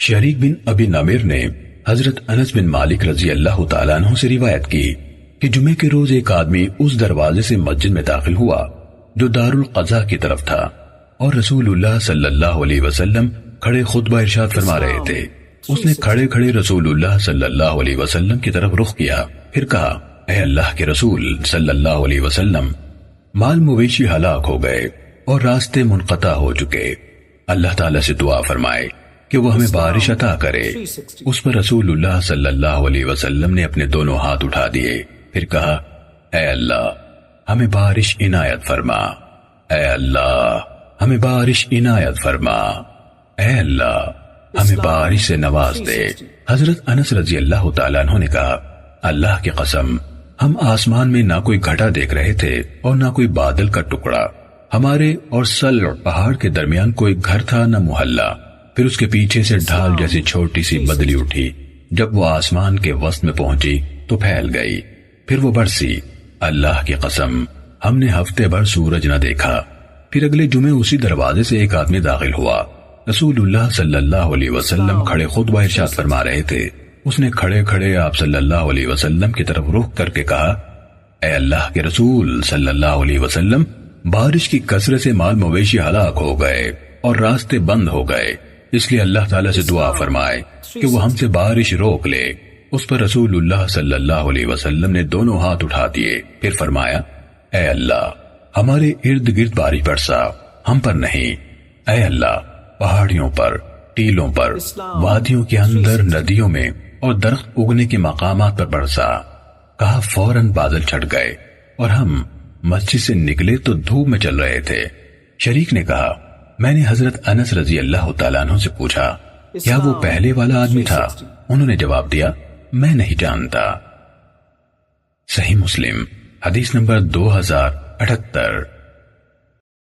شریک بن ابی نمیر نے حضرت انس بن مالک رضی اللہ تعالیٰ عنہ سے روایت کی کہ جمعے کے روز ایک آدمی اس دروازے سے مسجد میں داخل ہوا جو دار القضاء کی طرف تھا، اور رسول اللہ صلی اللہ علیہ وسلم کھڑے خطبہ ارشاد فرما رہے تھے۔ اس نے کھڑے کھڑے رسول اللہ صلی اللہ علیہ وسلم کی طرف رخ کیا، پھر کہا، اے اللہ کے رسول صلی اللہ علیہ وسلم، مال مویشی ہلاک ہو گئے اور راستے منقطع ہو چکے، اللہ تعالیٰ سے دعا فرمائے کہ وہ ہمیں بارش عطا کرے۔ اس پر رسول اللہ صلی اللہ علیہ وسلم نے اپنے دونوں ہاتھ اٹھا دیے، پھر کہا، اے اللہ ہمیں بارش عنایت فرما، اے اللہ ہمیں بارش عنایت فرما، اے اللہ ہمیں بارش سے نواز دے۔ حضرت انس رضی اللہ تعالیٰ عنہ نے کہا، اللہ کی قسم، ہم آسمان میں نہ کوئی گھٹا دیکھ رہے تھے اور نہ کوئی بادل کا ٹکڑا، ہمارے اور سلع پہاڑ کے درمیان کوئی گھر تھا نہ محلہ۔ پھر اس کے پیچھے سے ڈھال جیسی چھوٹی سی بدلی اٹھی، جب وہ آسمان کے وسط میں پہنچی تو پھیل گئی، پھر وہ برسی۔ اللہ کی قسم، ہم نے ہفتے بھر سورج نہ دیکھا۔ پھر اگلے جمعے اسی دروازے سے ایک آدمی داخل ہوا، رسول اللہ صلی اللہ علیہ وسلم کھڑے خطبہ ارشاد فرما رہے تھے۔ اس نے کھڑے کھڑے آپ صلی اللہ علیہ وسلم کی طرف رخ کر کے کہا، اے اللہ کے رسول صلی اللہ علیہ وسلم، بارش کی کثرت سے مال مویشی ہلاک ہو گئے اور راستے بند ہو گئے، اس لیے اللہ تعالیٰ سے دعا فرمائے کہ وہ ہم سے بارش روک لے۔ اس پر رسول اللہ صلی اللہ علیہ وسلم نے دونوں ہاتھ اٹھا دیے، پھر فرمایا، اے اللہ ہمارے ارد گرد بارش برسا، ہم پر نہیں، اے اللہ پہاڑیوں پر، ٹیلوں پر، وادیوں کے اندر، ندیوں میں اور درخت اگنے کے مقامات پر برسا۔ کہا، فوراً بادل چھٹ گئے اور ہم مسجد سے نکلے تو دھوپ میں چل رہے تھے۔ شریک نے کہا، میں نے حضرت انس رضی اللہ تعالیٰ عنہ سے پوچھا، کیا وہ پہلے والا آدمی تھا؟ انہوں نے جواب دیا، میں نہیں جانتا۔ صحیح مسلم حدیث نمبر 2078۔